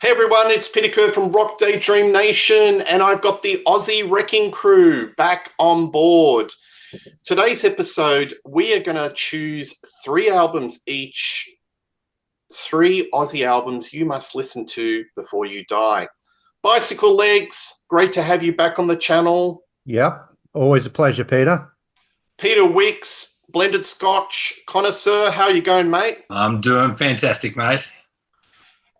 Hey everyone, it's Peter Kerr from Rock Daydream Nation, and I've got the Aussie Wrecking Crew back on board. Today's episode, we are going to choose 3 albums each, 3 Aussie albums you must listen to before you die. Bicyclelegs, great to have you back on the channel. Yep, always a pleasure, Peter. Peter Wicks, Blended Scotch Connoisseur, how are you going, mate? I'm doing fantastic, mate.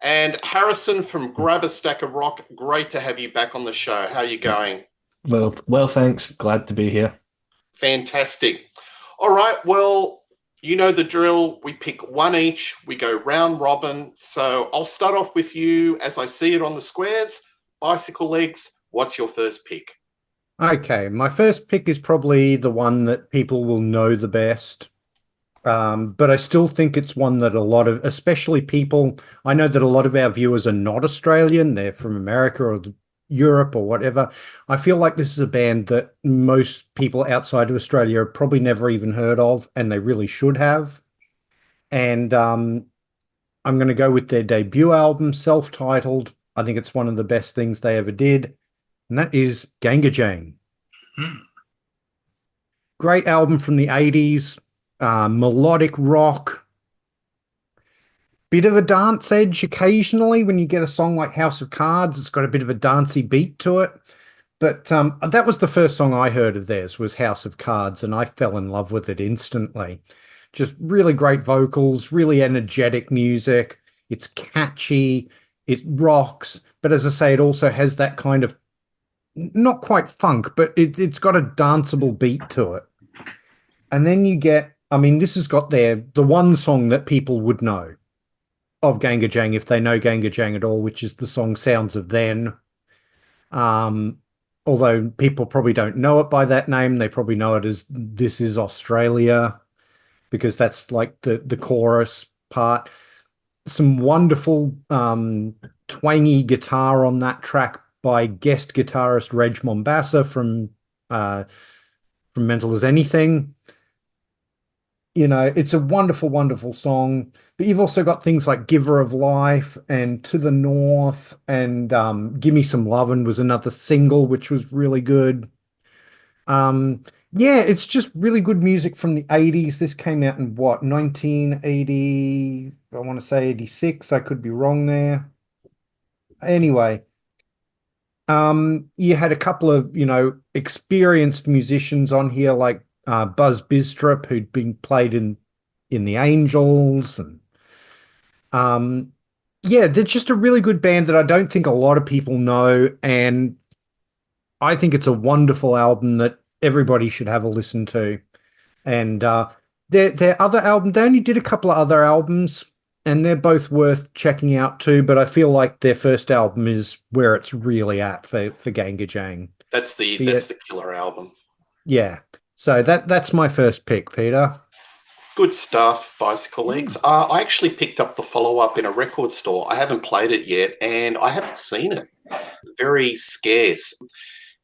And Harrison from Grab a Stack of Rock, great to have you back on the show. How are you going? Well, thanks. Glad to be here. Fantastic. All right, well, you know the drill. We pick one each. We go round robin. So I'll start off with you as I see it on the squares. Bicyclelegs, what's your first pick? Okay, my first pick is probably the one that people will know the best. But I still think it's one that a lot of, especially people, I know that a lot of our viewers are not Australian, they're from America or Europe or whatever. I feel like this is a band that most people outside of Australia have probably never even heard of, and they really should have. And I'm going to go with their debut album, self-titled. I think it's one of the best things they ever did, and that is Ganga. Great album from the 80s. Melodic rock, bit of a dance edge occasionally when you get a song like House of Cards. It's got a bit of a dancey beat to it. But that was the first song I heard of theirs, was House of Cards, and I fell in love with it instantly. Just really great vocals, really energetic music. It's catchy, it rocks, but as I say, it also has that kind of, not quite funk, but it's got a danceable beat to it. And then you get, I mean, this has got the one song that people would know of Ganga, if they know Ganga at all, which is the song Sounds of Then. Although people probably don't know it by that name, they probably know it as This Is Australia, because that's like the chorus part. Some wonderful twangy guitar on that track by guest guitarist Reg Mombassa from Mental as Anything. You know, it's a wonderful, wonderful song. But you've also got things like Giver of Life and To the North, and Gimme Some Lovin' was another single, which was really good. Yeah, it's just really good music from the 80s. This came out in what, 1980? I want to say 86. I could be wrong there. Anyway, you had a couple of, experienced musicians on here like Buzz Bistrop, who'd been played in the Angels, and yeah, they're just a really good band that I don't think a lot of people know, and I think it's a wonderful album that everybody should have a listen to. And their other album, they only did a couple of other albums, and they're both worth checking out too, but I feel like their first album is where it's really at for Ganga. That's the killer album. Yeah. So that's my first pick, Peter. Good stuff, Bicyclelegs. I actually picked up the follow-up in a record store. I haven't played it yet, and I haven't seen it. Very scarce.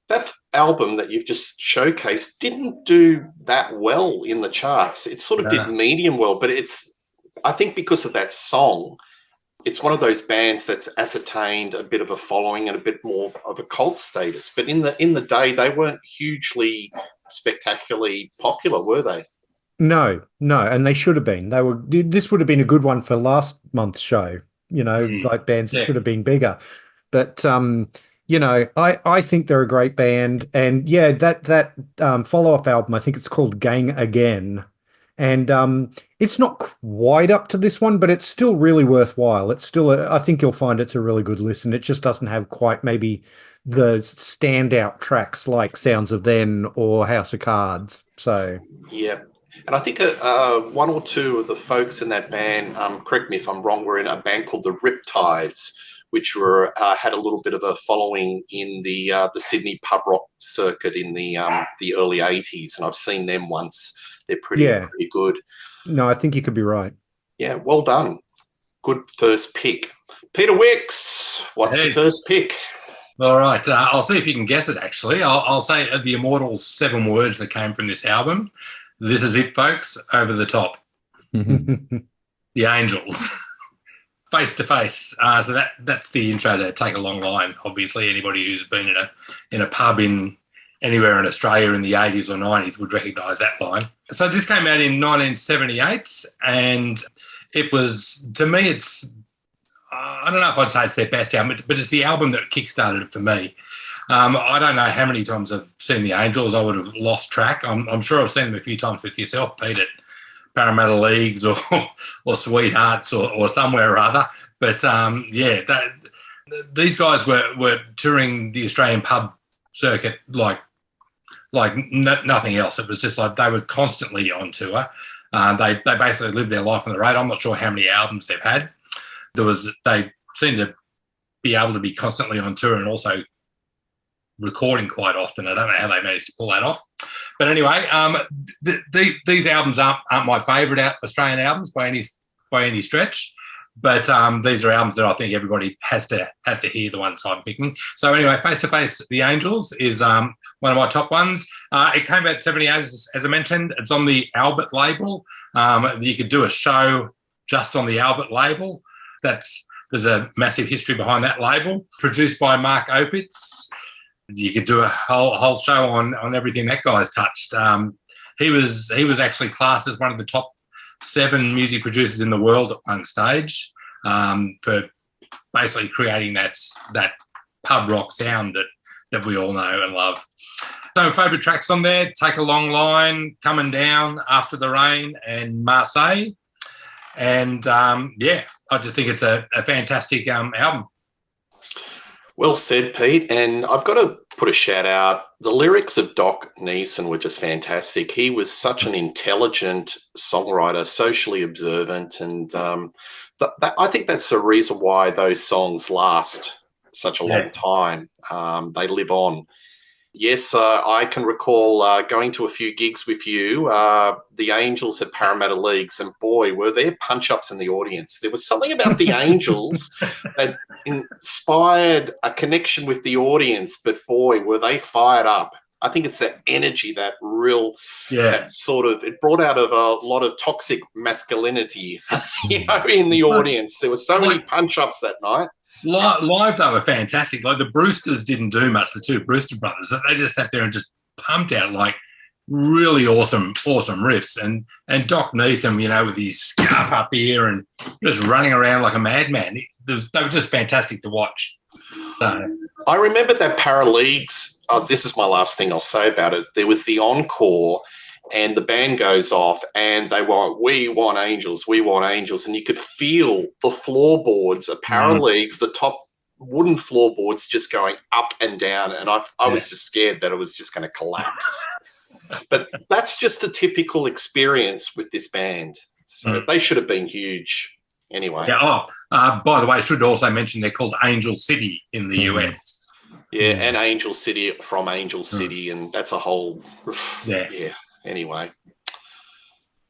That album that you've just showcased didn't do that well in the charts. It sort of did medium well, but I think because of that song, it's one of those bands that's ascertained a bit of a following and a bit more of a cult status. But in the day, they weren't hugely spectacularly popular, were they? No, and they should have been. This would have been a good one for last month's show, like bands that should have been bigger. But I think they're a great band. And yeah, that follow-up album, I think it's called Gang Again. And it's not quite up to this one, but it's still really worthwhile. It's still, I think you'll find it's a really good listen. It just doesn't have quite maybe the standout tracks like Sounds of Then or House of Cards. So yeah, and I think one or two of the folks in that band, correct me if I'm wrong, were in a band called the Riptides, which were had a little bit of a following in the Sydney pub rock circuit in the early 80s, and I've seen them once. They're pretty good. No, I think you could be right. Yeah, well done. Good first pick. Peter Wicks, what's your first pick? All right, I'll see if you can guess it, actually. I'll say the immortal 7 words that came from this album. This is it, folks. Over the Top. The Angels. Face to Face. So that's the intro to Take a Long Line. Obviously, anybody who's been in a pub in anywhere in Australia in the 80s or 90s would recognise that line. So this came out in 1978, and it was, to me, it's, I don't know if I'd say it's their best album, but it's the album that kickstarted it for me. I don't know how many times I've seen the Angels. I would have lost track. I'm sure I've seen them a few times with yourself, Pete, at Bicyclelegs or Sweethearts or somewhere or other. But these guys were touring the Australian pub circuit like nothing else. It was just like they were constantly on tour. They basically lived their life on the road. I'm not sure how many albums they've had. They seem to be able to be constantly on tour and also recording quite often. I don't know how they managed to pull that off. But anyway, these albums aren't my favourite Australian albums by any stretch. But these are albums that I think everybody has to hear, the ones I'm picking. So anyway, Face to Face, The Angels is one of my top ones. It came out 78, as I mentioned. It's on the Albert label. You could do a show just on the Albert label. There's a massive history behind that label. Produced by Mark Opitz. You could do a whole show on everything that guy's touched. He was actually classed as one of the top 7 music producers in the world at one stage, for basically creating that pub rock sound that we all know and love. So favourite tracks on there: Take a Long Line, Coming Down, After the Rain, and Marseille. And I just think it's a fantastic album. Well said, Pete. And I've got to put a shout out. The lyrics of Doc Neeson were just fantastic. He was such an intelligent songwriter, socially observant, and I think that's the reason why those songs last such a long time. They live on. Yes, I can recall going to a few gigs with you, the Angels at Bicyclelegs, and boy, were there punch-ups in the audience. There was something about the Angels that inspired a connection with the audience, but boy, were they fired up. I think it's that energy, that real, that sort of, it brought out of a lot of toxic masculinity, in the audience. There were so many punch-ups that night. Live, they were fantastic. Like the Brewsters didn't do much, the 2 Brewster brothers. They just sat there and just pumped out like really awesome riffs. And Doc Neeson, with his scarf up here and just running around like a madman. They were just fantastic to watch. So I remember that Bicyclelegs. This is my last thing I'll say about it. There was the encore, and the band goes off, and they want, "We want angels, we want angels," and you could feel the floorboards of Bicyclelegs, the top wooden floorboards, just going up and down, and I was just scared that it was just going to collapse. But that's just a typical experience with this band. So they should have been huge. Anyway. Yeah. By the way, I should also mention they're called Angel City in the US. Yeah, and Angel City from Angel City, and that's a whole. Yeah. Anyway,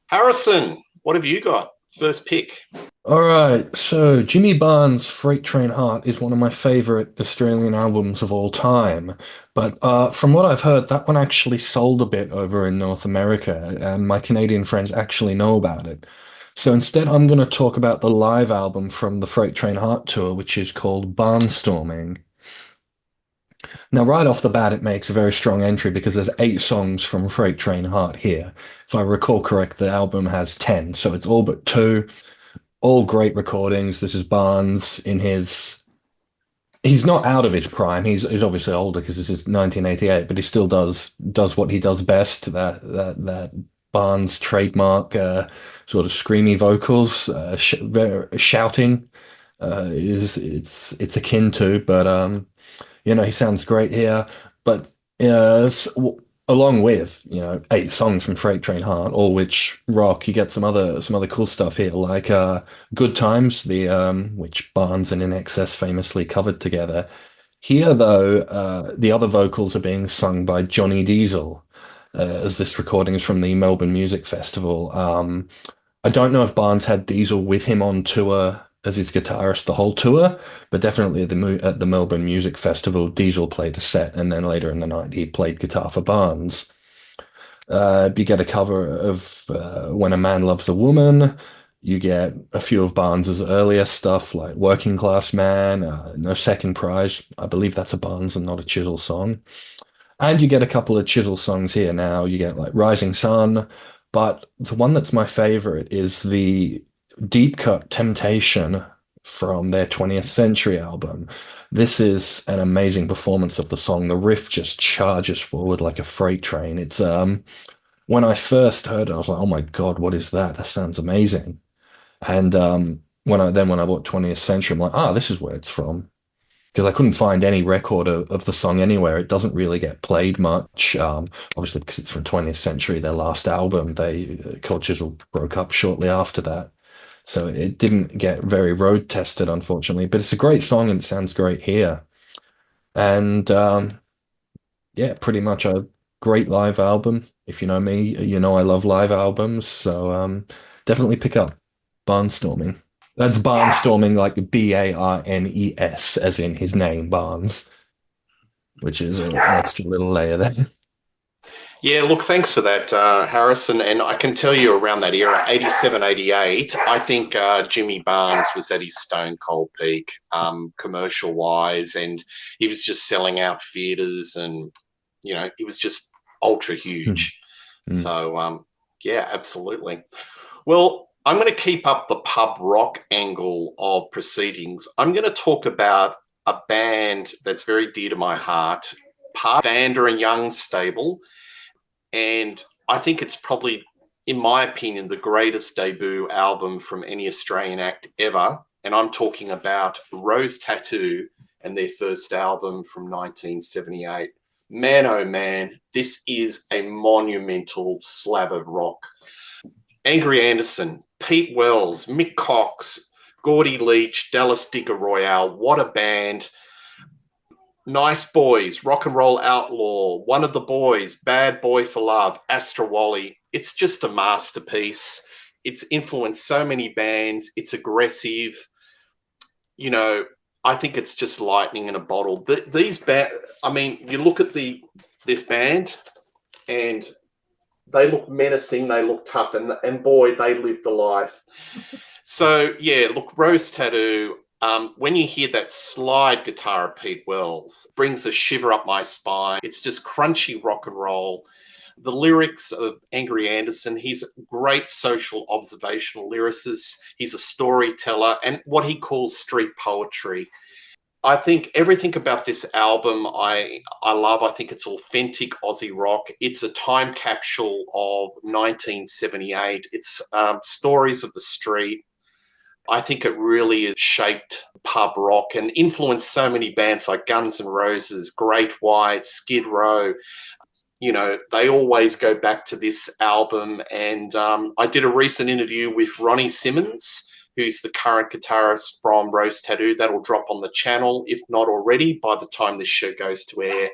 Harrison, what have you got? First pick. All right, so Jimmy Barnes' Freight Train Heart is one of my favourite Australian albums of all time. But from what I've heard, that one actually sold a bit over in North America, and my Canadian friends actually know about it. So instead, I'm going to talk about the live album from the Freight Train Heart tour, which is called Barnstorming. Now, right off the bat, it makes a very strong entry because there's 8 songs from Freight Train Heart here. If I recall correct, the album has 10, so it's all but 2. All great recordings. This is Barnes in his... He's not out of his prime. He's obviously older because this is 1988, but he still does what he does best. That Barnes trademark sort of screamy vocals, shouting it's akin to, but he sounds great here. But along with 8 songs from Freight Train Heart, all which rock, you get some other cool stuff here, like Good Times, which Barnes and In Excess famously covered together. Here, though, the other vocals are being sung by Johnny Diesel, as this recording is from the Melbourne Music Festival. I don't know if Barnes had Diesel with him on tour as his guitarist the whole tour, but definitely at the Melbourne Music Festival, Diesel played a set, and then later in the night he played guitar for Barnes. You get a cover of When a Man Loves a Woman, You get a few of Barnes's earlier stuff like Working Class Man, No Second Prize. I believe that's a Barnes and not a Chisel song. And you get a couple of Chisel songs here now. You get like Rising Sun, but the one that's my favorite is the deep cut Temptation from their 20th Century album. This is an amazing performance of the song. The riff just charges forward like a freight train. It's when I first heard it, I was like, "Oh my God, what is that? That sounds amazing." And when I bought 20th Century, I'm like, "Ah, this is where it's from." Because I couldn't find any record of the song anywhere. It doesn't really get played much. Obviously, because it's from 20th Century, their last album. They Cold Chisel broke up shortly after that, so it didn't get very road tested, unfortunately. But it's a great song and it sounds great here. And yeah, pretty much a great live album. If you know me, you know I love live albums. So definitely pick up Barnstorming. That's Barnstorming, like Barnes, as in his name, Barnes, which is an extra little layer there. Yeah, look, thanks for that, Harrison. And I can tell you around that era, 87, 88, I think Jimmy Barnes was at his stone cold peak, commercial wise, and he was just selling out theatres and, he was just ultra huge. Mm. So, yeah, absolutely. Well, I'm going to keep up the pub rock angle of proceedings. I'm going to talk about a band that's very dear to my heart, part Vander and Young stable. And I think it's probably, in my opinion, the greatest debut album from any Australian act ever. And I'm talking about Rose Tattoo and their first album from 1978. Man, oh man, this is a monumental slab of rock. Angry Anderson, Pete Wells, Mick Cox, Gordy Leach, Dallas Digger Royale. What a band. Nice Boys, Rock and Roll Outlaw, One of the Boys, Bad Boy for Love, Astra Wally. It's just a masterpiece. It's influenced so many bands. It's aggressive. I think it's just lightning in a bottle. You look at this band and they look menacing, they look tough, and boy, they live the life. So, yeah, look, Rose Tattoo, when you hear that slide guitar of Pete Wells, brings a shiver up my spine. It's just crunchy rock and roll. The lyrics of Angry Anderson, he's a great social observational lyricist. He's a storyteller and what he calls street poetry. I think everything about this album I love. I think it's authentic Aussie rock. It's a time capsule of 1978. It's stories of the street. I think it really has shaped pub rock and influenced so many bands like Guns N' Roses, Great White, Skid Row. They always go back to this album. And I did a recent interview with Ronnie Simmons, who's the current guitarist from Rose Tattoo. That'll drop on the channel, if not already, by the time this show goes to air.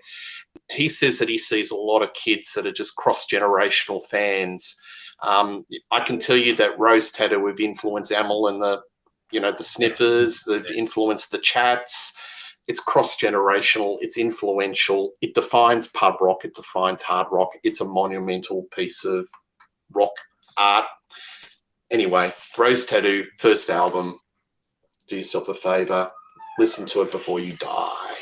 He says that he sees a lot of kids that are just cross-generational fans. I can tell you that Rose Tattoo have influenced Amel and the Sniffers. They've influenced the Chats. It's cross-generational. It's influential. It defines pub rock. It defines hard rock. It's a monumental piece of rock art. Anyway, Rose Tattoo, first album. Do yourself a favour. Listen to it before you die.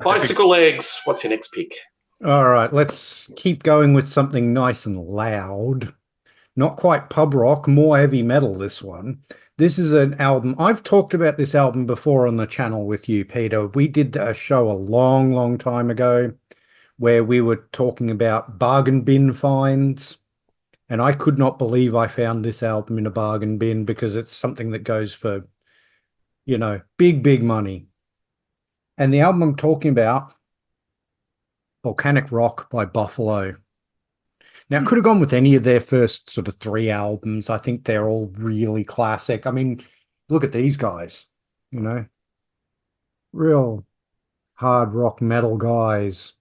Bicyclelegs, what's your next pick? All right, let's keep going with something nice and loud. Not quite pub rock, more heavy metal, this one. This is an album. I've talked about this album before on the channel with you, Peter. We did a show a long, long time ago where we were talking about bargain bin finds. And I could not believe I found this album in a bargain bin because it's something that goes for, big, big money. And the album I'm talking about, Volcanic Rock by Buffalo. Now, it could have gone with any of their first sort of 3 albums. I think they're all really classic. I mean, look at these guys, real hard rock metal guys,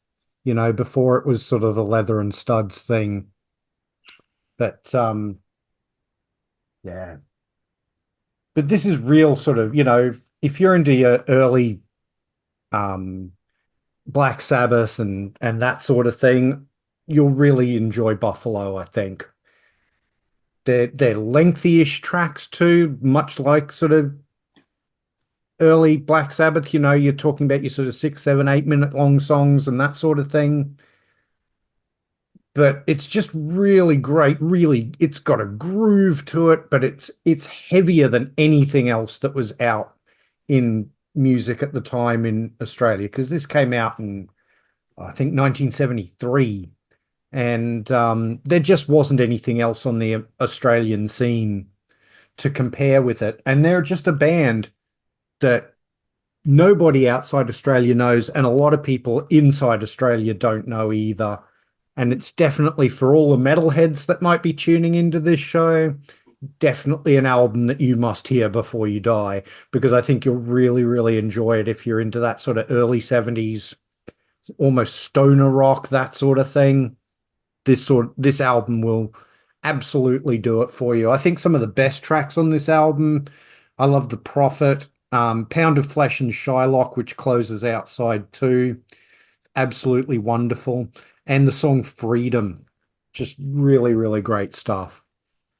before it was sort of the leather and studs thing. But, yeah. But this is real sort of, if you're into your early Black Sabbath and that sort of thing, you'll really enjoy Buffalo, I think. They're lengthy-ish tracks too, much like sort of early Black Sabbath. You're talking about your sort of 6, 7, 8 minute long songs and that sort of thing. But it's just really great. Really, it's got a groove to it, but it's heavier than anything else that was out in music at the time in Australia, because this came out in, I think, 1973, and there just wasn't anything else on the Australian scene to compare with it. And they're just a band that nobody outside Australia knows, and a lot of people inside Australia don't know either. And it's definitely, for all the metalheads that might be tuning into this show, definitely an album that you must hear before you die, because I think you'll really, really enjoy it if you're into that sort of early 70s, almost stoner rock, that sort of thing. This album will absolutely do it for you. I think some of the best tracks on this album, I love The Prophet, Pound of Flesh and Shylock, which closes out side 2. Absolutely wonderful. And the song Freedom, just really, really great stuff.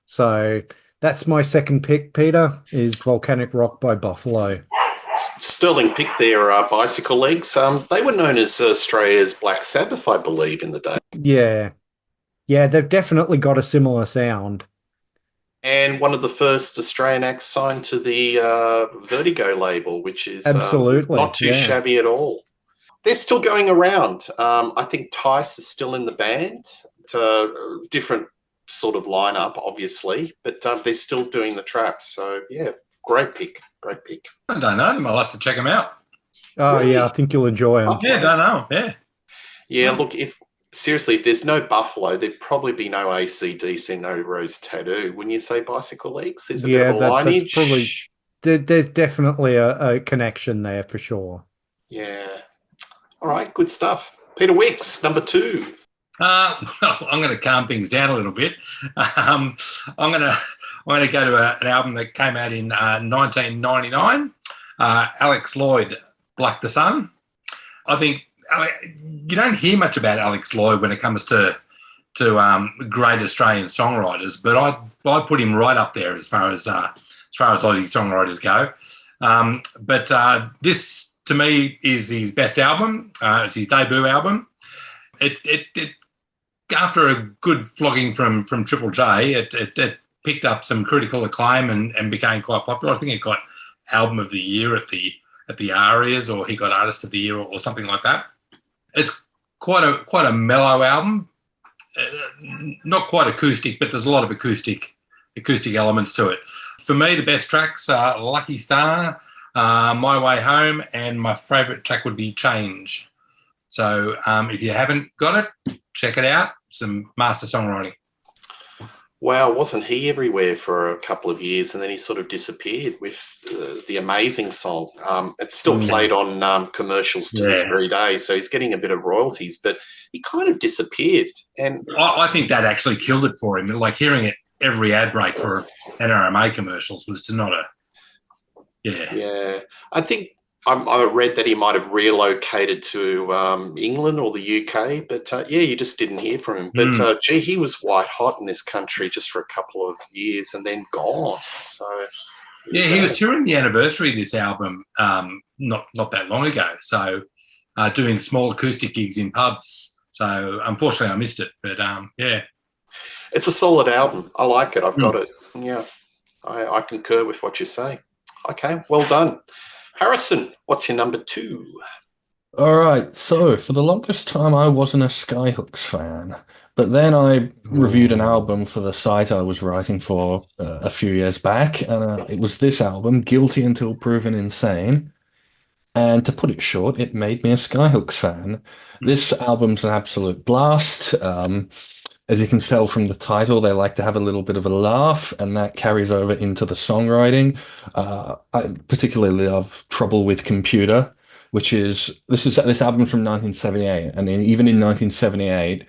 So that's my second pick, Peter, is Volcanic Rock by Buffalo. Sterling picked their Bicyclelegs. They were known as Australia's Black Sabbath, I believe, in the day. Yeah, they've definitely got a similar sound. And one of the first Australian acts signed to the Vertigo label, which is absolutely not too shabby at all. They're still going around. I think Tice is still in the band. It's a different sort of lineup, obviously, but they're still doing the traps. So, yeah, great pick. I don't know them. I'll have to check them out. Oh, really? Yeah, I think you'll enjoy them. Yeah, I don't know. Yeah. Yeah, look, if there's no Buffalo, there'd probably be no AC/DC, no Rose Tattoo. When you say Bicyclelegs, there's a bit of a lineage. That's probably, there's definitely a connection there for sure. Yeah. All right, good stuff. Peter Wicks, number 2. Well, I'm going to calm things down a little bit. I'm going to go to an album that came out in 1999. Alex Lloyd, Black the Sun. I think you don't hear much about Alex Lloyd when it comes to great Australian songwriters, but I put him right up there as far as Aussie songwriters go. But this, to me, is his best album. It's his debut album. It after a good flogging from Triple J, it picked up some critical acclaim and became quite popular. I think it got Album of the Year at the Arias, or he got Artist of the Year, or something like that. It's quite a mellow album, not quite acoustic, but there's a lot of acoustic elements to it. For me, the best tracks are Lucky Star, My Way Home, and my favourite track would be Change. So if you haven't got it, check it out. Some master songwriting. Wow, wasn't he everywhere for a couple of years, and then he sort of disappeared with the amazing song. It's still played on commercials to this very day, so he's getting a bit of royalties, but he kind of disappeared. And I think that actually killed it for him. Like hearing it every ad break for NRMA commercials was not a... Yeah. I think I read that he might have relocated to England or the UK, but you just didn't hear from him. But he was white hot in this country just for a couple of years and then gone. So he was touring the anniversary of this album not that long ago. So doing small acoustic gigs in pubs. So unfortunately, I missed it. But it's a solid album. I like it. I've got it. Yeah, I concur with what you say. Okay, well done. Harrison, what's your number 2? All right, so for the longest time, I wasn't a Skyhooks fan, but then I reviewed an album for the site I was writing for a few years back, and it was this album, Guilty Until Proven Insane. And to put it short, it made me a Skyhooks fan. This album's an absolute blast. As you can tell from the title, they like to have a little bit of a laugh, and that carries over into the songwriting. I particularly love Trouble with Computer, which is this album from 1978, and even in 1978,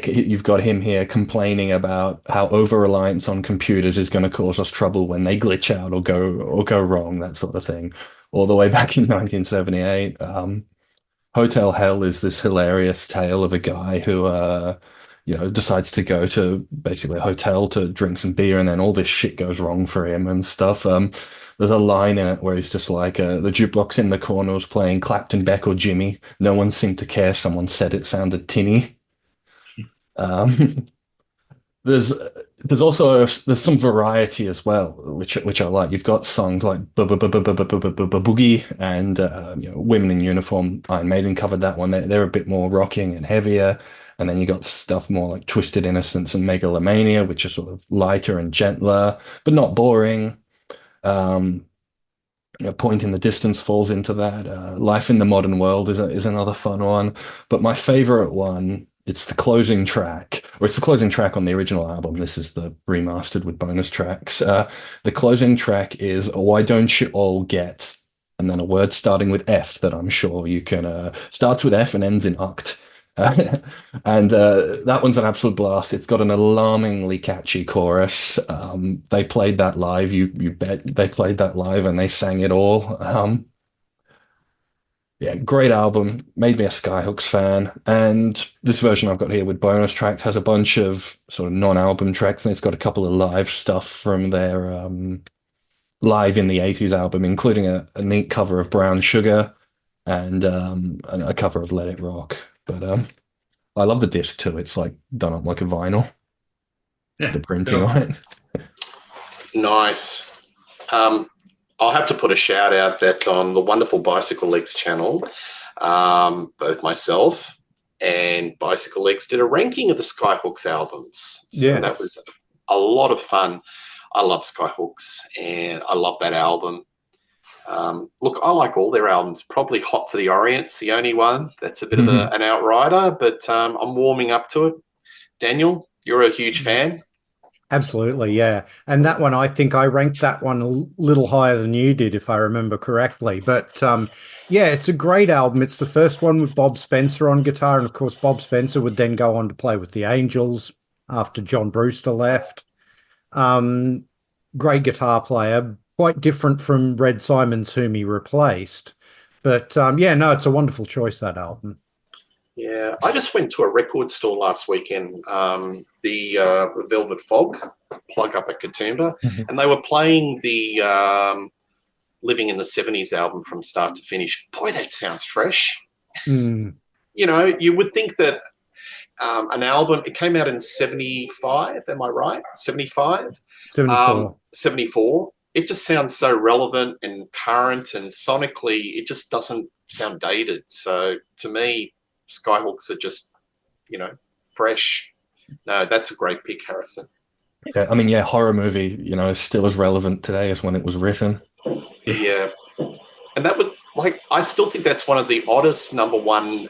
you've got him here complaining about how over-reliance on computers is going to cause us trouble when they glitch out or go wrong, that sort of thing. All the way back in 1978, Hotel Hell is this hilarious tale of a guy who decides to go to basically a hotel to drink some beer, and then all this shit goes wrong for him and stuff. There's a line in it where he's just like, the jukebox in the corner was playing Clapton, Beck, or Jimmy. No one seemed to care. Someone said it sounded tinny. Um, there's there's some variety as well, which I like. You've got songs like Boogie and Women in Uniform. Iron Maiden covered that one. They're a bit more rocking and heavier. And then you got stuff more like Twisted Innocence and Megalomania, which are sort of lighter and gentler, but not boring. Um, Point in the Distance falls into that. Life in the Modern World is another fun one. But my favorite one, it's the closing track, or it's the closing track on the original album. This is the remastered with bonus tracks. The closing track is Why Don't You All Get, and then a word starting with F that I'm sure you can, starts with F and ends in uct. And that one's an absolute blast. It's got an alarmingly catchy chorus. They played that live. You bet they played that live, and they sang it all. Yeah, great album. Made me a Skyhooks fan. And this version I've got here with bonus tracks has a bunch of sort of non-album tracks, and it's got a couple of live stuff from their live in the 80s album, including a neat cover of Brown Sugar and a cover of Let It Rock. But I love the disc too. It's like done up like a vinyl. Yeah, The printing cool. on it. Nice. I'll have to put a shout out that on the wonderful Bicyclelegs channel, both myself and Bicyclelegs did a ranking of the Skyhooks albums. So that was a lot of fun. I love Skyhooks and I love that album. Look, I like all their albums. Probably Hot for the Orient's the only one that's a bit of an outrider, but I'm warming up to it. Daniel, you're a huge fan. Absolutely, yeah. And that one, I think I ranked that one a little higher than you did, if I remember correctly. But yeah, it's a great album. It's the first one with Bob Spencer on guitar. And of course, Bob Spencer would then go on to play with the Angels after John Brewster left. Great guitar player, quite different from Red Simons, whom he replaced. But yeah, no, it's a wonderful choice, that album. Yeah, I just went to a record store last weekend, the Velvet Fog, plug up at Katoomba, and they were playing the Living in the 70s album from start to finish. Boy, that sounds fresh. You know, you would think that an album, it came out in 75, am I right? 75? 74. 74. It just sounds so relevant and current, and sonically, it just doesn't sound dated. So to me, Skyhooks are just, fresh. No, that's a great pick, Harrison. Yeah, I mean, yeah, horror movie, is still as relevant today as when it was written. Yeah. And that would, I still think that's one of the oddest number one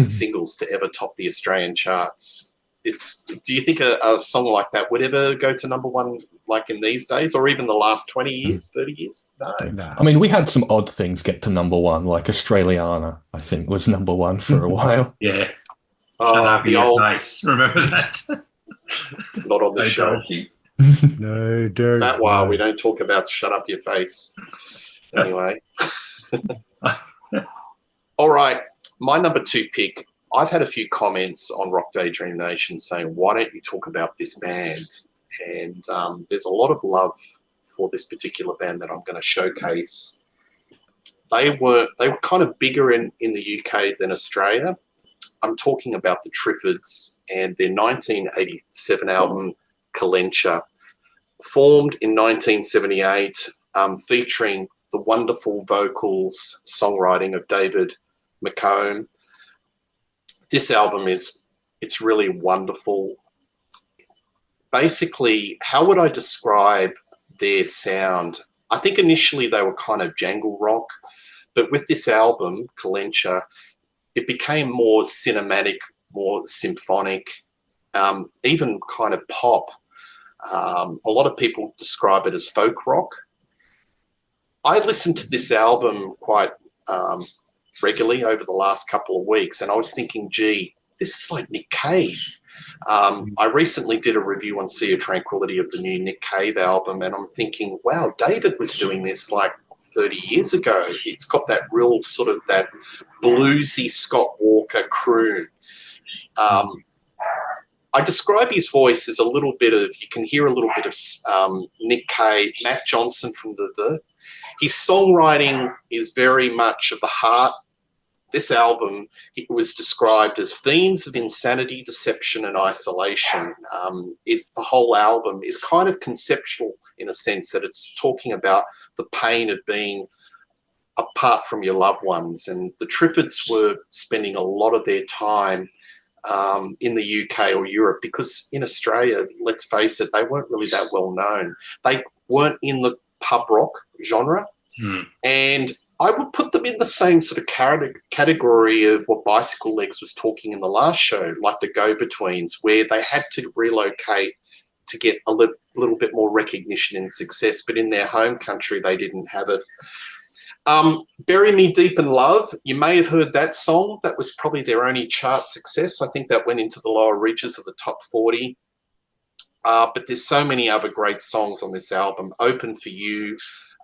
singles to ever top the Australian charts. Do you think a song like that would ever go to number one, like in these days, or even the last 20 years, 30 years? No. I mean, we had some odd things get to number one, like Australiana, I think, was number one for a while. Yeah. Oh, Shut up, the you old, nice. Remember that? not on the show. No, don't. That while we don't talk about shut up your face. Anyway. All right. My number two pick. I've had a few comments on Rock Daydream Nation saying, why don't you talk about this band? And there's a lot of love for this particular band that I'm going to showcase. They were kind of bigger in the UK than Australia. I'm talking about the Triffids and their 1987 album, Kalencha, formed in 1978, featuring the wonderful vocals, songwriting of David McComb. This album it's really wonderful. Basically, how would I describe their sound? I think initially they were kind of jangle rock, but with this album, Kalencha, it became more cinematic, more symphonic, even kind of pop. A lot of people describe it as folk rock. I listened to this album quite regularly over the last couple of weeks, and I was thinking, gee, this is like Nick Cave. I recently did a review on Sea of Tranquility of the new Nick Cave album, and I'm thinking, wow, David was doing this like 30 years ago. It's got that real sort of that bluesy Scott Walker croon. I describe his voice as a little bit of, you can hear a little bit of Nick Cave, Matt Johnson from the Dirt. His songwriting is very much of the heart. This album, it was described as themes of insanity, deception, and isolation. The whole album is kind of conceptual in a sense that it's talking about the pain of being apart from your loved ones. And the Triffids were spending a lot of their time in the UK or Europe, because in Australia, let's face it, they weren't really that well known. They weren't in the pub rock genre. And I would put them in the same sort of category of what Bicyclelegs was talking in the last show, like the Go-Betweens, where they had to relocate to get a little bit more recognition and success, but in their home country, they didn't have it. Bury Me Deep in Love, you may have heard that song. That was probably their only chart success. I think that went into the lower reaches of the top 40. But there's so many other great songs on this album. Open for You,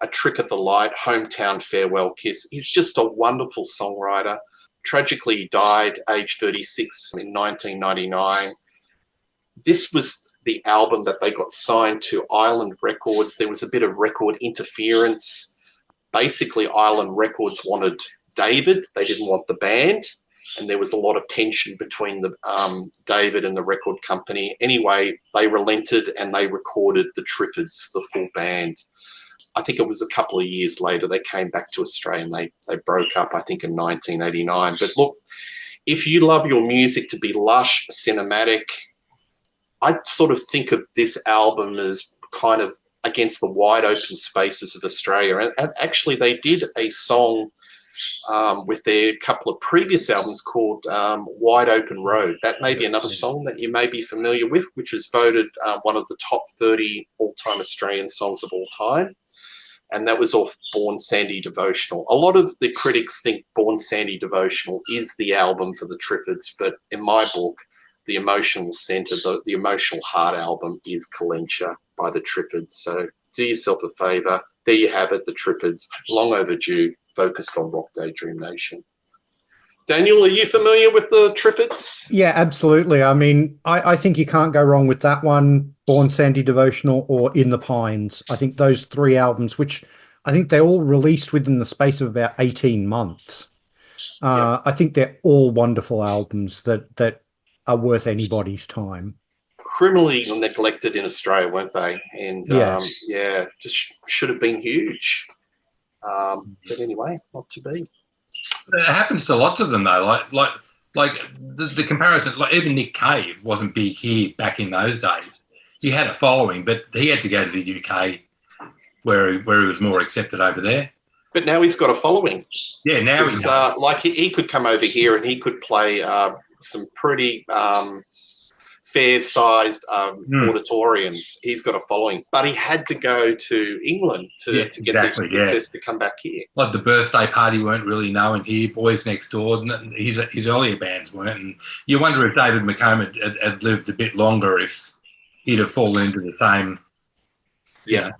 A Trick of the Light, Hometown Farewell Kiss. He's just a wonderful songwriter. Tragically, he died age 36 in 1999. This was the album that they got signed to Island Records. There was a bit of record interference. Basically, Island Records wanted David. They didn't want the band. And there was a lot of tension between David and the record company. Anyway, they relented and they recorded the Triffids, the full band. I think it was a couple of years later they came back to Australia and they broke up, I think, in 1989. But look, if you love your music to be lush, cinematic, I sort of think of this album as kind of against the wide open spaces of Australia. And actually, they did a song with their couple of previous albums called Wide Open Road. That may be another song that you may be familiar with, which was voted one of the top 30 all-time Australian songs of all time. And that was off Born Sandy Devotional. A lot of the critics think Born Sandy Devotional is the album for the Triffids, but in my book, the emotional centre, the emotional heart album is Kalencha by the Triffids. So do yourself a favour. There you have it, the Triffids, long overdue, focused on Rock Daydream Nation. Daniel, are you familiar with the Triffids? Yeah, absolutely. I mean, I think you can't go wrong with that one, Born Sandy Devotional or In the Pines. I think those three albums, which I think they all released within the space of about 18 months. I think they're all wonderful albums that are worth anybody's time. Criminally neglected in Australia, weren't they? And just should have been huge. But anyway, not to be. It happens to lots of them though. Like the comparison, like even Nick Cave wasn't big here back in those days. He had a following, but he had to go to the UK where he was more accepted over there. But now he's got a following. Yeah, now he's like he could come over here and he could play some pretty fair-sized auditoriums. He's got a following, but he had to go to England to get the access to come back here. Like the Birthday Party weren't really known here. Boys Next Door, his earlier bands weren't. And you wonder if David McComb had lived a bit longer, if he'd have fallen into the same. Yeah.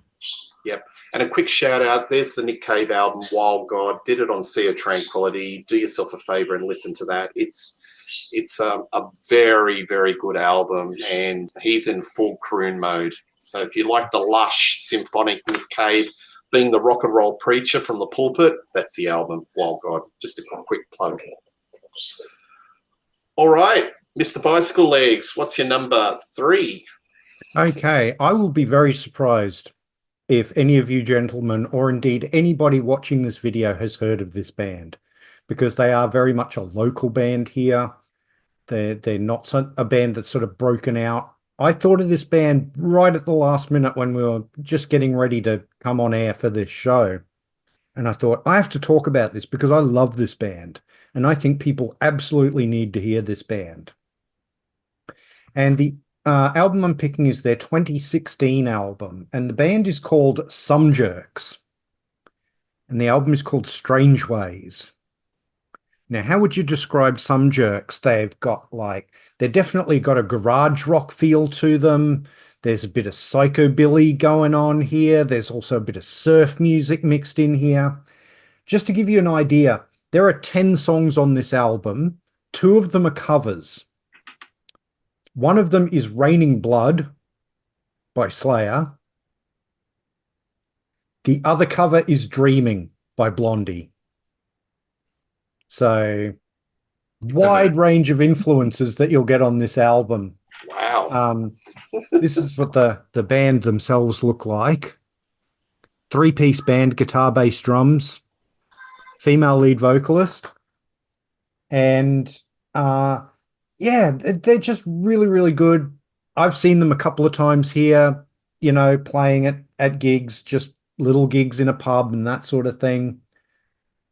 Yep. And a quick shout out, there's the Nick Cave album, Wild God. Did it on Sea of Tranquility. Do yourself a favour and listen to that. It's a very, very good album, and he's in full croon mode. So if you like the lush, symphonic Nick Cave, being the rock and roll preacher from the pulpit, that's the album, Wild God. Just a quick plug. All right, Mr. Bicyclelegs, what's your number 3? Okay, I will be very surprised if any of you gentlemen, or indeed anybody watching this video, has heard of this band, because they are very much a local band here. They're not a band that's sort of broken out. I thought of this band right at the last minute when we were just getting ready to come on air for this show. And I thought, I have to talk about this because I love this band. And I think people absolutely need to hear this band. And the album I'm picking is their 2016 album. And the band is called Some Jerks. And the album is called Strange Ways. Now, how would you describe Some Jerks? They've definitely got a garage rock feel to them. There's a bit of psychobilly going on here. There's also a bit of surf music mixed in here. Just to give you an idea, there are 10 songs on this album. 2 of them are covers. One of them is Raining Blood by Slayer. The other cover is Dreaming by Blondie. So wide range of influences that you'll get on this album. Wow. This is what the band themselves look like. 3-piece band, guitar, bass, drums, female lead vocalist. And yeah, they're just really, really good. I've seen them a couple of times here, you know, playing at gigs, just little gigs in a pub and that sort of thing.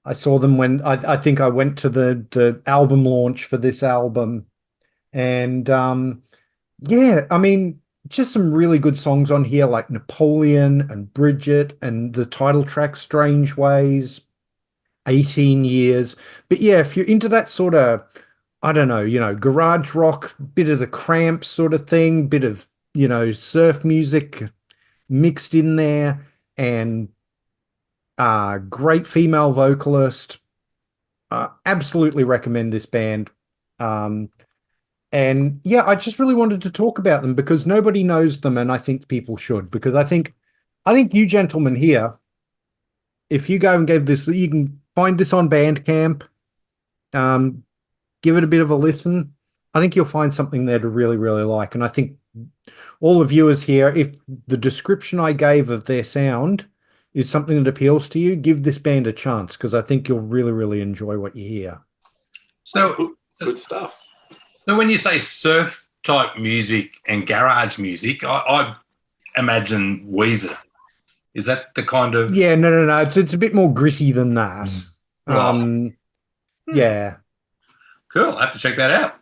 I saw them when I think I went to the album launch for this album. And yeah, I mean, just some really good songs on here like Napoleon and Bridget and the title track Strange Ways, 18 Years. But yeah, if you're into that sort of, I don't know, you know, garage rock, bit of the Cramps sort of thing, bit of, you know, surf music mixed in there, and great female vocalist. Absolutely recommend this band. And yeah, I just really wanted to talk about them because nobody knows them, and I think people should, because I think you gentlemen here, if you go and give this, you can find this on Bandcamp, give it a bit of a listen. I think you'll find something there to really, really like. And I think all the viewers here, if the description I gave of their sound is something that appeals to you, give this band a chance, because I think you'll really, really enjoy what you hear. So good stuff. Now, when you say surf type music and garage music, I imagine Weezer. Is that the kind of? Yeah, no. It's a bit more gritty than that. Right. Yeah. Cool. I'll have to check that out.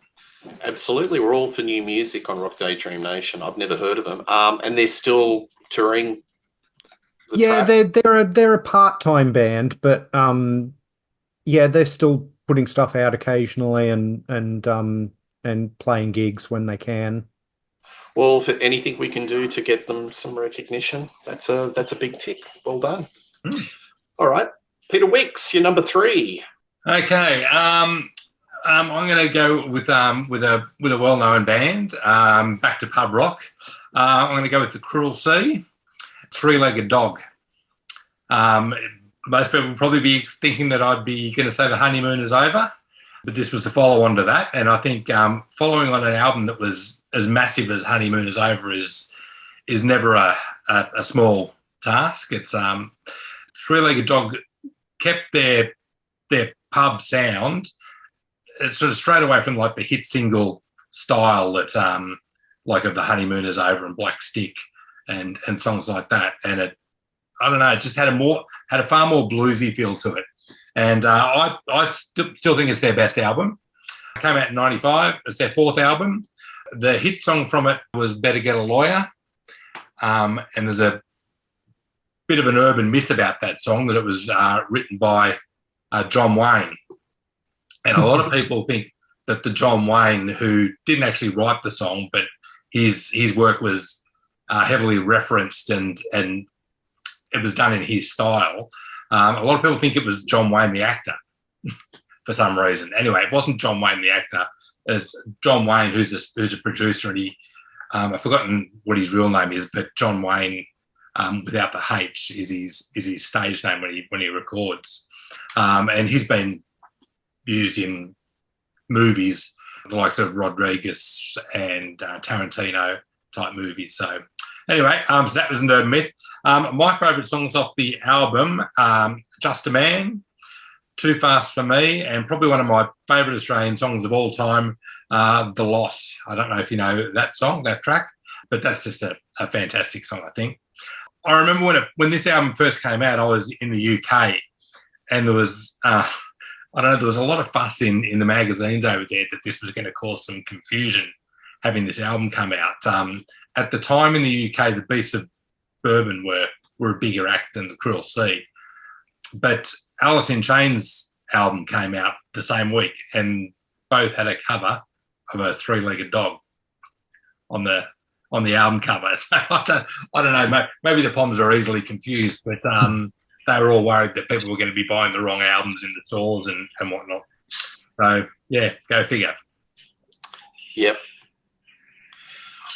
Absolutely. We're all for new music on Rock Daydream Nation. I've never heard of them. And they're still touring. Yeah, they're a part-time band, but yeah, they're still putting stuff out occasionally and playing gigs when they can. Well, for anything we can do to get them some recognition, that's a big tick. Well done. All right, Peter Wicks, you're number 3. Okay. I'm going to go with a well-known band. Back to pub rock. I'm going to go with the Cruel Sea, Three-Legged Dog. Most people would probably be thinking that I'd be going to say The Honeymoon Is Over, but this was the follow-on to that. And I think following on an album that was as massive as Honeymoon Is Over is never a small task. It's Three-Legged Dog kept their pub sound. It's sort of straight away from like the hit single style that like of The Honeymoon Is Over and Black Stick and songs like that. And it, I don't know, it just had a far more bluesy feel to it. And I still think it's their best album. It came out in 95. It's their 4th album. The hit song from it was Better Get a Lawyer. And there's a bit of an urban myth about that song, that it was written by John Wayne. And a lot of people think that the John Wayne, who didn't actually write the song, but his work was heavily referenced and it was done in his style. A lot of people think it was John Wayne the actor for some reason. Anyway, it wasn't John Wayne the actor. It's John Wayne, who's a producer, and I've forgotten what his real name is, but John Wayne without the H is his stage name when he records. And he's been used in movies, the likes of Rodriguez and Tarantino type movies. So anyway, so that was the myth. My favourite songs off the album, Just a Man, Too Fast for Me, and probably one of my favourite Australian songs of all time, The Lot. I don't know if you know that song, that track, but that's just a fantastic song, I think. I remember when this album first came out, I was in the UK, and there was, I don't know, there was a lot of fuss in the magazines over there that this was going to cause some confusion having this album come out. At the time in the UK, the Beasts of Bourbon were a bigger act than the Cruel Sea. But Alice in Chains album came out the same week, and both had a cover of a three-legged dog on the album cover. So I don't know, maybe the Poms are easily confused, but they were all worried that people were going to be buying the wrong albums in the stores and whatnot. So, yeah, go figure. Yep.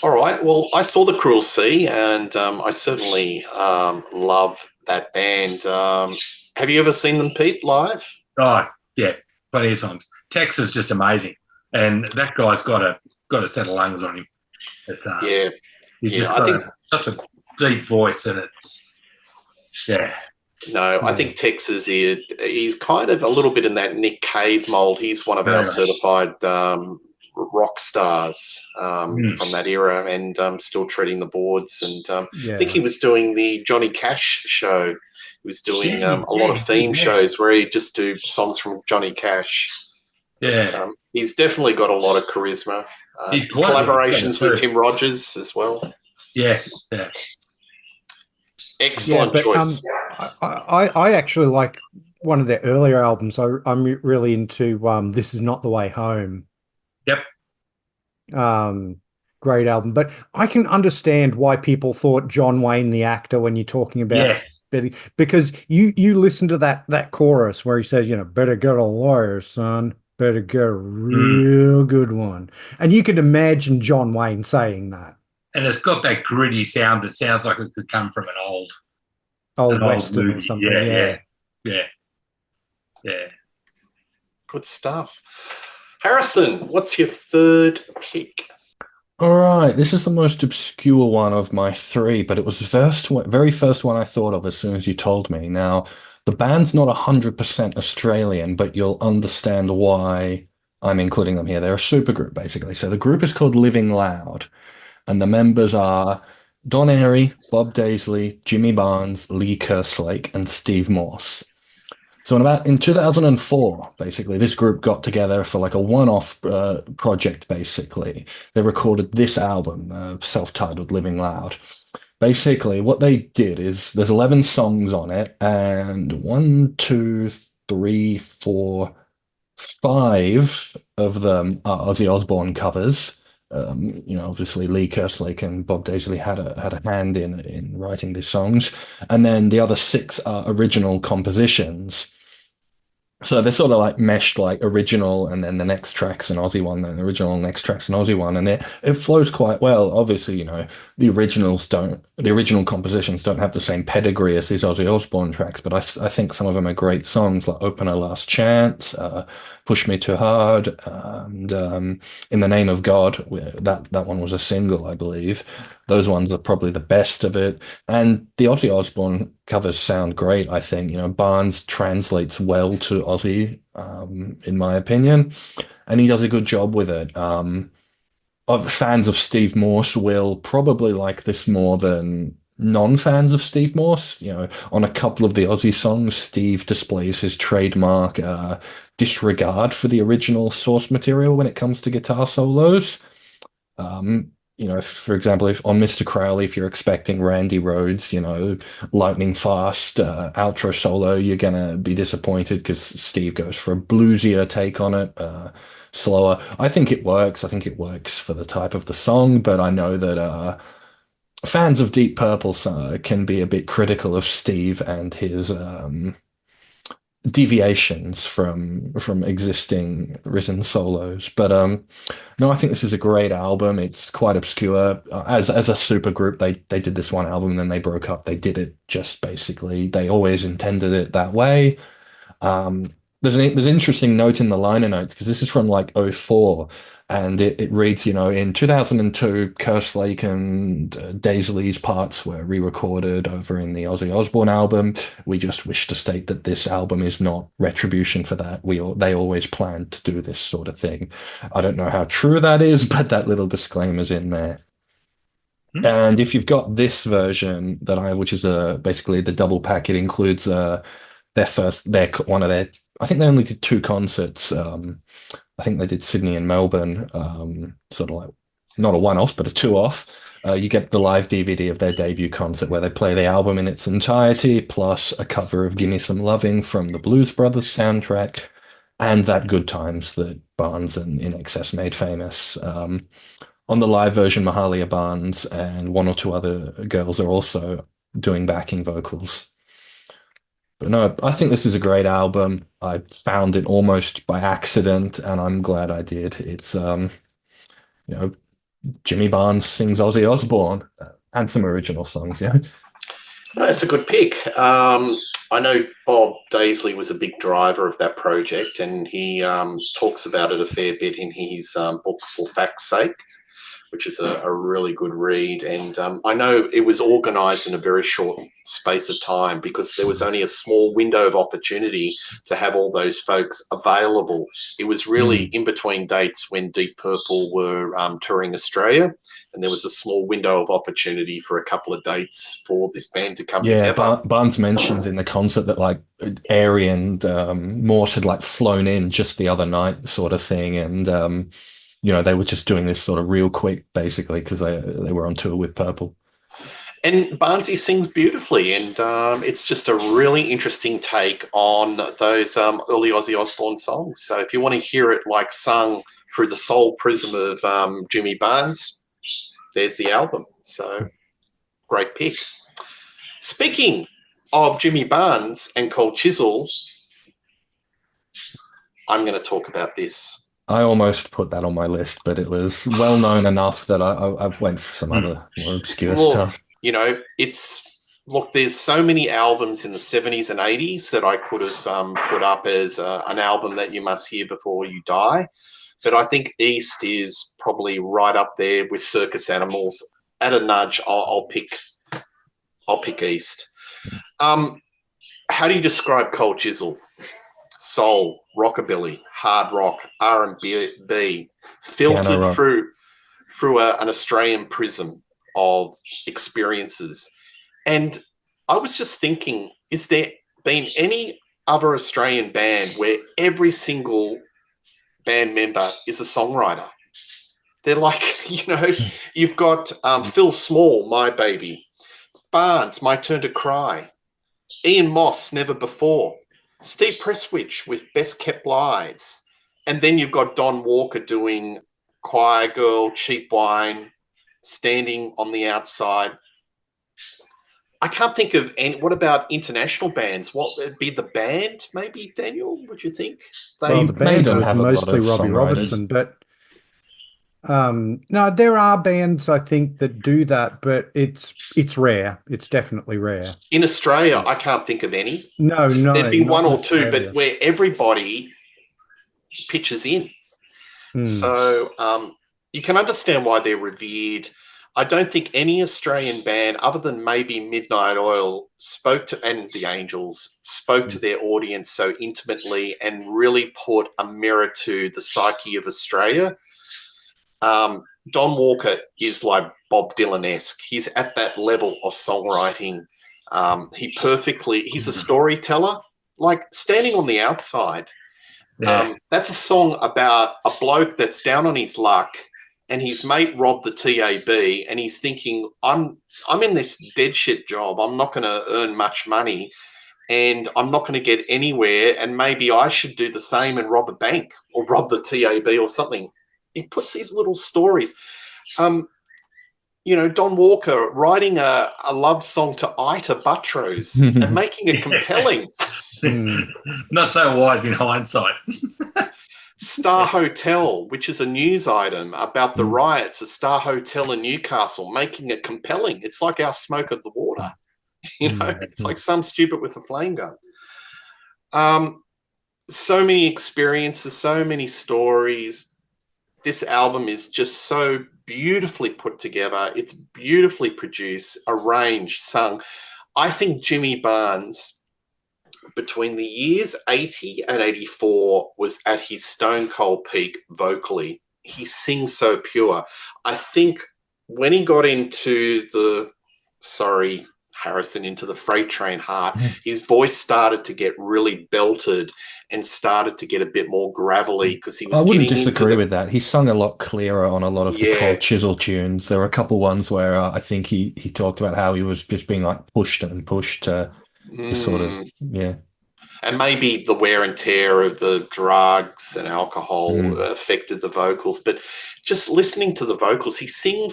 All right. Well, I saw the Cruel Sea, and I certainly love that band. Have you ever seen them, Pete, live? Oh, yeah, plenty of times. Tex is just amazing, and that guy's got a set of lungs on him. It's Yeah, he's yeah. just I got think such a deep voice, and it's yeah, no. I think Tex is he's kind of a little bit in that Nick Cave mold. He's one of our very much. certified rock stars Mm. from that era, and still treading the boards. And I Yeah. think he was doing the Johnny Cash show. He was doing a lot of theme yeah. shows where he'd just do songs from Johnny Cash. Yeah, But, he's definitely got a lot of charisma. he's quite Collaborations with too. Tim Rogers as well. Yes, yeah. Excellent but choice. I actually like one of their earlier albums. I'm really into This Is Not the Way Home. Yep. Great album. But I can understand why people thought John Wayne the actor when you're talking about Yes. Betty, because you listen to that chorus where he says, better get a lawyer, son. Better get a real good one. And you could imagine John Wayne saying that. And it's got that gritty sound that sounds like it could come from an old Western movie. or something. Yeah. Good stuff. Harrison, what's your third pick? All right, this is the most obscure one of my three, but it was the very first one I thought of as soon as you told me. Now, the band's not 100% Australian, but you'll understand why I'm including them here. They're a supergroup, basically. So the group is called Living Loud, and the members are Don Airy, Bob Daisley, Jimmy Barnes, Lee Kerslake, and Steve Morse. So in 2004, basically, this group got together for like a one-off project, basically. They recorded this album, self-titled Living Loud. Basically, what they did is there's 11 songs on it, and 1, 2, 3, 4, 5 of them are Ozzy Osbourne covers. Obviously Lee Kerslake and Bob Daisley had a hand in writing these songs, and then the other 6 are original compositions. So they're sort of like meshed, like original, and then the next track's an Aussie one, then original, next track's an Aussie one, and it flows quite well. Obviously, the original compositions don't have the same pedigree as these Ozzy Osbourne tracks, but I think some of them are great songs, like Open a Last Chance, Push Me Too Hard, and In the Name of God. That one was a single, I believe. Those ones are probably the best of it. And the Ozzy Osbourne covers sound great, I think. Barnes translates well to Ozzy, in my opinion, and he does a good job with it. Fans of Steve Morse will probably like this more than non-fans of Steve Morse. On a couple of the Ozzy songs, Steve displays his trademark disregard for the original source material when it comes to guitar solos. For example, if on Mr. Crowley, if you're expecting Randy Rhoads, lightning fast outro solo, you're gonna be disappointed because Steve goes for a bluesier take on it, slower. I think it works. I think it works for the type of the song, but I know that fans of Deep Purple can be a bit critical of Steve and his deviations from existing written solos. But no, I think this is a great album. It's quite obscure. As a super group, they did this one album and then they broke up. They did it just basically. They always intended it that way. There's an interesting note in the liner notes because this is from like '04, and it reads, in 2002, Kerslake and Daisley's parts were re-recorded over in the Ozzy Osbourne album. We just wish to state that this album is not retribution for that. They always planned to do this sort of thing. I don't know how true that is, but that little disclaimer's in there. And if you've got this version which is basically the double pack, it includes I think they only did 2 concerts. I think they did Sydney and Melbourne, sort of like not a one-off, but a 2-off. You get the live DVD of their debut concert where they play the album in its entirety, plus a cover of Gimme Some Loving from the Blues Brothers soundtrack, and that Good Times that Barnes and In Excess made famous. On the live version, Mahalia Barnes and 1 or 2 other girls are also doing backing vocals. But no, I think this is a great album. I found it almost by accident, and I'm glad I did. It's Jimmy Barnes sings Ozzy Osbourne and some original songs. Yeah. No, it's a good pick. I know Bob Daisley was a big driver of that project, and he talks about it a fair bit in his book For Fact's Sake, which is a really good read. And I know it was organised in a very short space of time because there was only a small window of opportunity to have all those folks available. It was really in between dates when Deep Purple were touring Australia, and there was a small window of opportunity for a couple of dates for this band to come Yeah, together. Barnes mentions in the concert that like Airy and Morse had like flown in just the other night, sort of thing, and they were just doing this sort of real quick, basically, because they were on tour with Purple. And Barnesy sings beautifully, and it's just a really interesting take on those early Ozzy Osbourne songs. So if you want to hear it like sung through the soul prism of Jimmy Barnes, there's the album. So great pick. Speaking of Jimmy Barnes and Cold Chisel, I'm going to talk about this. I almost put that on my list, but it was well known enough that I went for some other more obscure stuff. There's so many albums in the 70s and 80s that I could have put up as an album that you must hear before you die. But I think East is probably right up there with Circus Animals. At a nudge, I'll pick East. How do you describe Cold Chisel? Soul, rockabilly, hard rock, R&B, filtered through an Australian prism of experiences. And I was just thinking, is there been any other Australian band where every single band member is a songwriter? They're like, you've got Phil Small, My Baby, Barnes, My Turn to Cry, Ian Moss, Never Before, Steve Presswich with Best Kept Lies, and then you've got Don Walker doing Choir Girl, Cheap Wine, Standing on the Outside. I can't think of any. What about international bands? What would be the band? Maybe, Daniel, would you think? The band don't was have a lot mostly of Robbie songwriters. Robertson, but no, there are bands I think that do that, but it's rare. It's definitely rare. In Australia, I can't think of any. No, There'd be not one in or two, Australia. but where everybody pitches in. So you can understand why they're revered. I don't think any Australian band, other than maybe Midnight Oil, and the Angels, spoke to their audience so intimately and really put a mirror to the psyche of Australia. Don Walker is like Bob Dylan-esque. He's at that level of songwriting. He's a storyteller, like Standing on the Outside. Yeah. That's a song about a bloke that's down on his luck, and his mate robbed the TAB, and he's thinking, I'm in this dead shit job. I'm not going to earn much money, and I'm not going to get anywhere, and maybe I should do the same and rob a bank or rob the TAB or something. He puts these little stories. Don Walker writing a love song to Ita Buttrose and making it compelling. Not so wise in hindsight. Star Hotel, which is a news item about the riots at Star Hotel in Newcastle, making it compelling. It's like our Smoke of the Water. It's like some stupid with a flame gun. So many experiences, so many stories. This album is just so beautifully put together. It's beautifully produced, arranged, sung. I think Jimmy Barnes, between the years 80 and 84, was at his stone cold peak vocally. He sings so pure. I think when he got into Harrison, into the Freight Train Heart, his voice started to get really belted and started to get a bit more gravelly because he was. I wouldn't disagree with that. He sung a lot clearer on a lot of the Cold Chisel tunes. There were a couple ones where I think he talked about how he was just being like pushed to sort of And maybe the wear and tear of the drugs and alcohol affected the vocals. But just listening to the vocals, his singing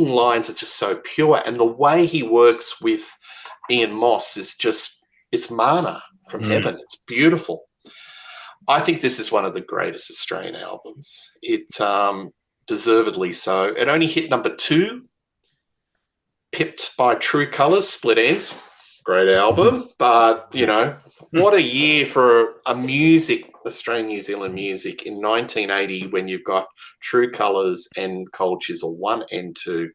lines are just so pure. And the way he works with Ian Moss is just, it's manna from heaven. It's beautiful. I think this is one of the greatest Australian albums. It deservedly so. It only hit number 2, pipped by True Colours, Split Ends. Great album, but, you know, what a year for Australian New Zealand music in 1980 when you've got True Colours and Cold Chisel 1 and 2.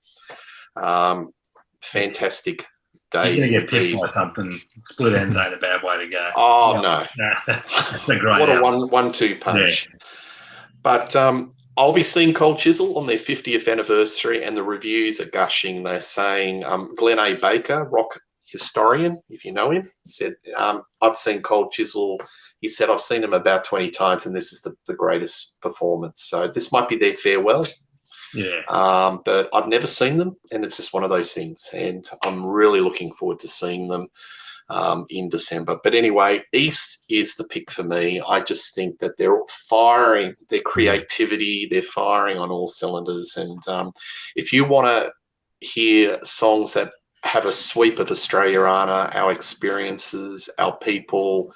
Fantastic days. You're going to get pipped by something. Split Ends ain't a bad way to go. Oh, no. That's a great What a album. 1-2 punch. Yeah. But I'll be seeing Cold Chisel on their 50th anniversary, and the reviews are gushing. They're saying Glenn A. Baker, rock historian, if you know him, said, I've seen Cold Chisel. He said, I've seen him about 20 times, and this is the greatest performance. So this might be their farewell. Yeah. But I've never seen them, and it's just one of those things. And I'm really looking forward to seeing them in December. But anyway, East is the pick for me. I just think that they're firing their creativity. They're firing on all cylinders. And if you want to hear songs that have a sweep of Australiana, our experiences, our people,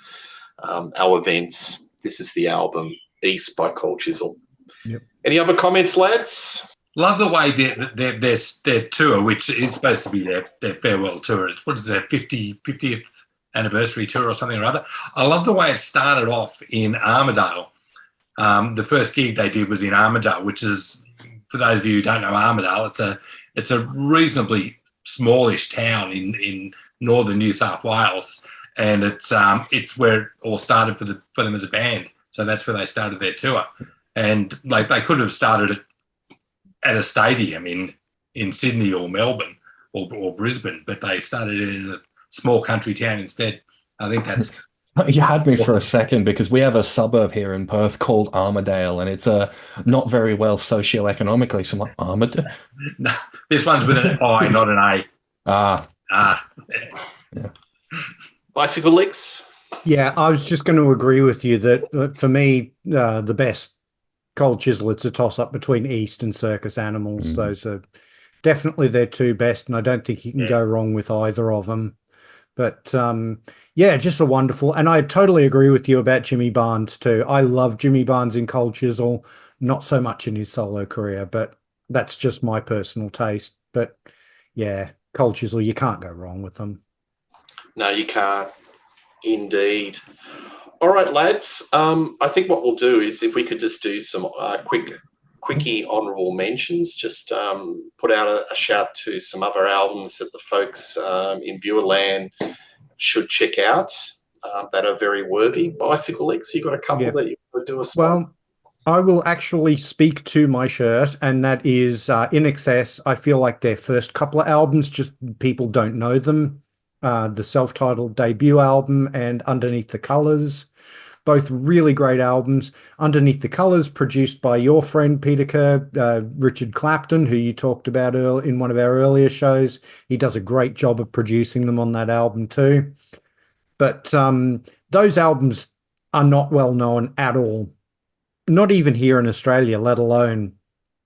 our events, this is the album, East by Cold Chisel. Yep. Any other comments, lads? Love the way their tour, which is supposed to be their farewell tour. It's, what is their 50th anniversary tour or something or other. I love the way it started off in Armidale. The first gig they did was in Armidale, which is, for those of you who don't know Armidale, it's a reasonably smallish town in northern New South Wales, and it's where it all started for them as a band. So that's where they started their tour, and like they could have started it at a stadium in Sydney or Melbourne or Brisbane, but they started it in a small country town instead. I think that's... You had me for a second, because we have a suburb here in Perth called Armidale, and it's not very well socioeconomically. So I'm like, Armidale? No, this one's with an I, not an A. Yeah. Bicyclelegs? Yeah, I was just going to agree with you that for me, the best Cold Chisel, it's a toss-up between East and Circus Animals. Mm. Those are definitely their two best, and I don't think you can go wrong with either of them. But, yeah, just a wonderful... And I totally agree with you about Jimmy Barnes, too. I love Jimmy Barnes in Cold Chisel, not so much in his solo career, but that's just my personal taste. But, yeah, Cold Chisel, you can't go wrong with them. No, you can't. Indeed. All right, lads. I think what we'll do is, if we could just do some quickie honourable mentions, just put out a shout to some other albums that the folks in Viewerland should check out that are very worthy. Bicyclelegs, you got a couple that you want to do a spot? Well, I will actually speak to my shirt, and that is In Excess. I feel like their first couple of albums, just people don't know them. The self-titled debut album and Underneath the Colours. Both really great albums. Underneath the Colours, produced by your friend Peter Kerr, Richard Clapton, who you talked about in one of our earlier shows. He does a great job of producing them on that album too. But those albums are not well known at all. Not even here in Australia, let alone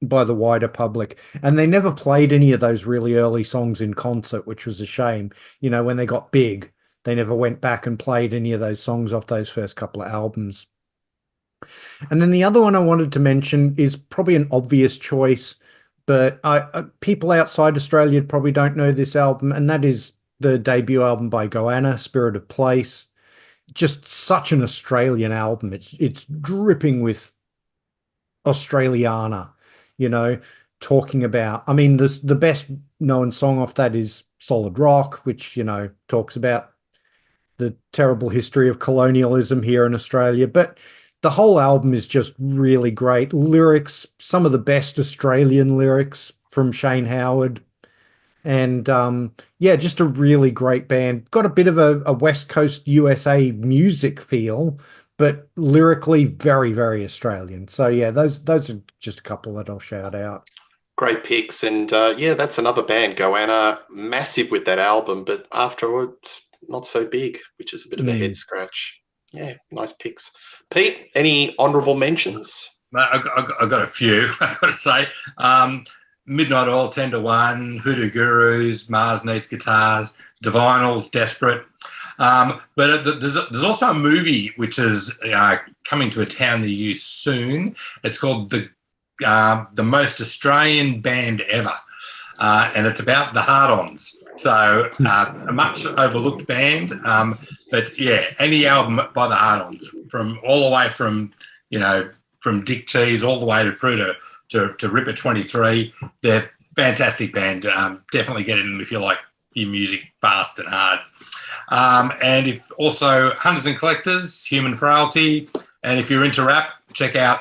by the wider public. And they never played any of those really early songs in concert, which was a shame. You know, when they got big, they never went back and played any of those songs off those first couple of albums. And then the other one I wanted to mention is probably an obvious choice, but people outside Australia probably don't know this album, and that is the debut album by Goanna, Spirit of Place. Just such an Australian album. It's dripping with Australiana, you know, talking about... I mean, the best known song off that is Solid Rock, which, you know, talks about the terrible history of colonialism here in Australia. But the whole album is just really great. Lyrics, some of the best Australian lyrics from Shane Howard. And, yeah, just a really great band. Got a bit of a West Coast USA music feel, but lyrically very, very Australian. So, yeah, those are just a couple that I'll shout out. Great picks. And, yeah, that's another band, Goanna, massive with that album, but afterwards not so big, which is a bit of a head scratch. Yeah, nice picks. Pete, any honourable mentions? I've got a few, I've got to say. Midnight Oil, 10 to 1, Hoodoo Gurus, Mars Needs Guitars, Divinals, Desperate. But there's also a movie which is coming to a town near you soon. It's called The the most Australian band ever, and it's about the Hard-Ons. So a much overlooked band, but yeah, any album by the Hard-Ons, from all the way from from Dick Cheese all the way through to Ripper 23. They're fantastic band. Definitely get in if you like your music fast and hard. And if also Hunters and Collectors, Human Frailty, and if you're into rap, check out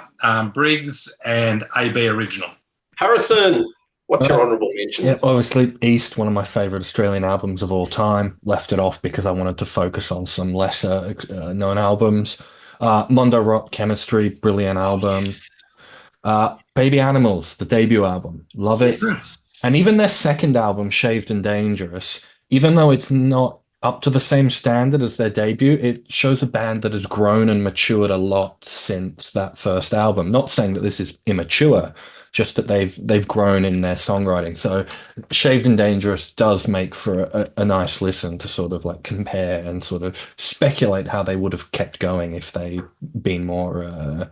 Briggs and AB Original. Harrison, what's your honourable mentions? Yeah, obviously East, one of my favourite Australian albums of all time. Left it off because I wanted to focus on some lesser known albums. Mondo Rock Chemistry, brilliant album. Yes. Baby Animals, the debut album, love it. Yes. And even their second album, Shaved and Dangerous, even though it's not up to the same standard as their debut, it shows a band that has grown and matured a lot since that first album. Not saying that this is immature, just that they've grown in their songwriting. So Shaved and Dangerous does make for a nice listen to sort of like compare and sort of speculate how they would have kept going if they been more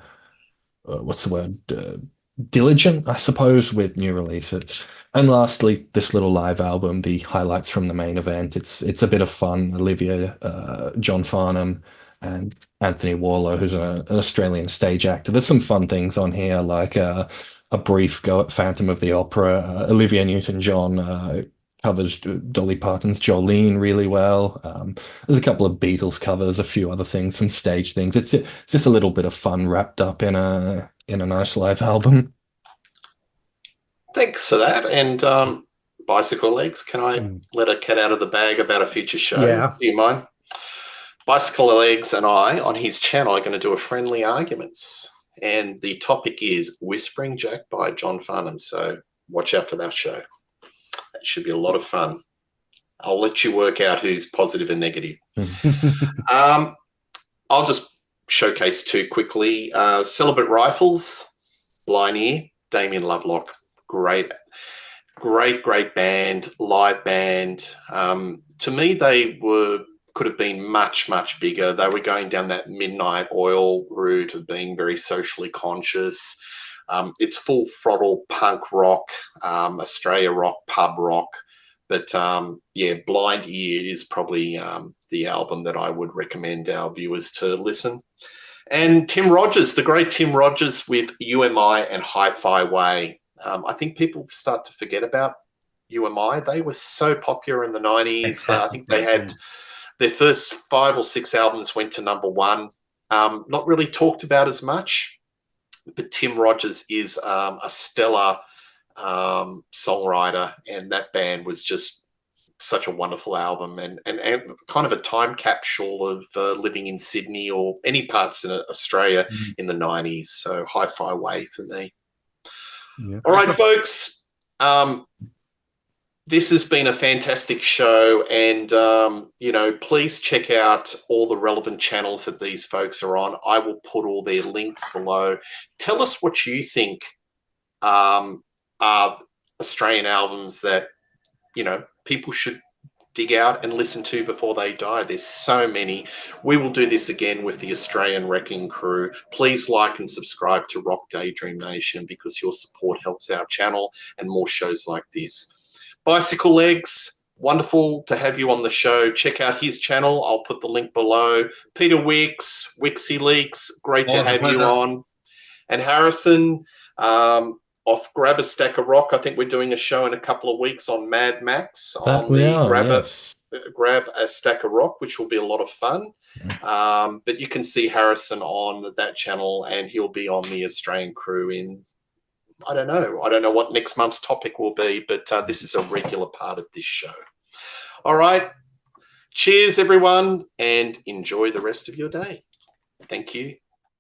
what's the word, diligent, I suppose, with new releases. And lastly, this little live album, the highlights from the main event. It's a bit of fun. Olivia, John Farnham, and Anthony Warlow, who's an Australian stage actor. There's some fun things on here, like a brief go at Phantom of the Opera. Olivia Newton-John covers Dolly Parton's Jolene really well. There's a couple of Beatles covers, a few other things, some stage things. It's just a little bit of fun wrapped up in a nice live album. Thanks for that. And Bicyclelegs, can I let a cat out of the bag about a future show? Yeah. Do you mind? Bicyclelegs and I, on his channel, are going to do a friendly arguments. And the topic is Whispering Jack by John Farnham. So watch out for that show. That should be a lot of fun. I'll let you work out who's positive and negative. I'll just showcase two quickly. Celibate Rifles, Blind Ear, Damien Lovelock. Great band, live band. To me, they could have been much, much bigger. They were going down that Midnight Oil route of being very socially conscious. It's full throttle punk rock, Australia rock, pub rock. But Blind Ear is probably the album that I would recommend our viewers to listen. And Tim Rogers, the great Tim Rogers with UMI and Hi-Fi Way. I think people start to forget about UMI. They were so popular in the 90s. Exactly. I think they had their first 5 or 6 albums went to number 1. Not really talked about as much, but Tim Rogers is a stellar songwriter, and that band was just such a wonderful album and kind of a time capsule of living in Sydney or any parts in Australia in the 90s. So Hi-Fi Way for me. Yeah. All right, folks. This has been a fantastic show, and please check out all the relevant channels that these folks are on. I will put all their links below. Tell us what you think are Australian albums that people should dig out and listen to before they die. There's so many. We will do this again with the Australian Wrecking Crew. Please like and subscribe to Rock Daydream Nation because your support helps our channel and more shows like this. Bicyclelegs, wonderful to have you on the show. Check out his channel. I'll put the link below. Peter Wicks, Wixileaks, great to have you on. And Harrison, off Grab a Stack of Rock. I think we're doing a show in a couple of weeks on Mad Max Grab a Stack of Rock, which will be a lot of fun. But you can see Harrison on that channel, and he'll be on the Australian Crew in, I don't know what next month's topic will be, but this is a regular part of this show. All right. Cheers, everyone, and enjoy the rest of your day. Thank you.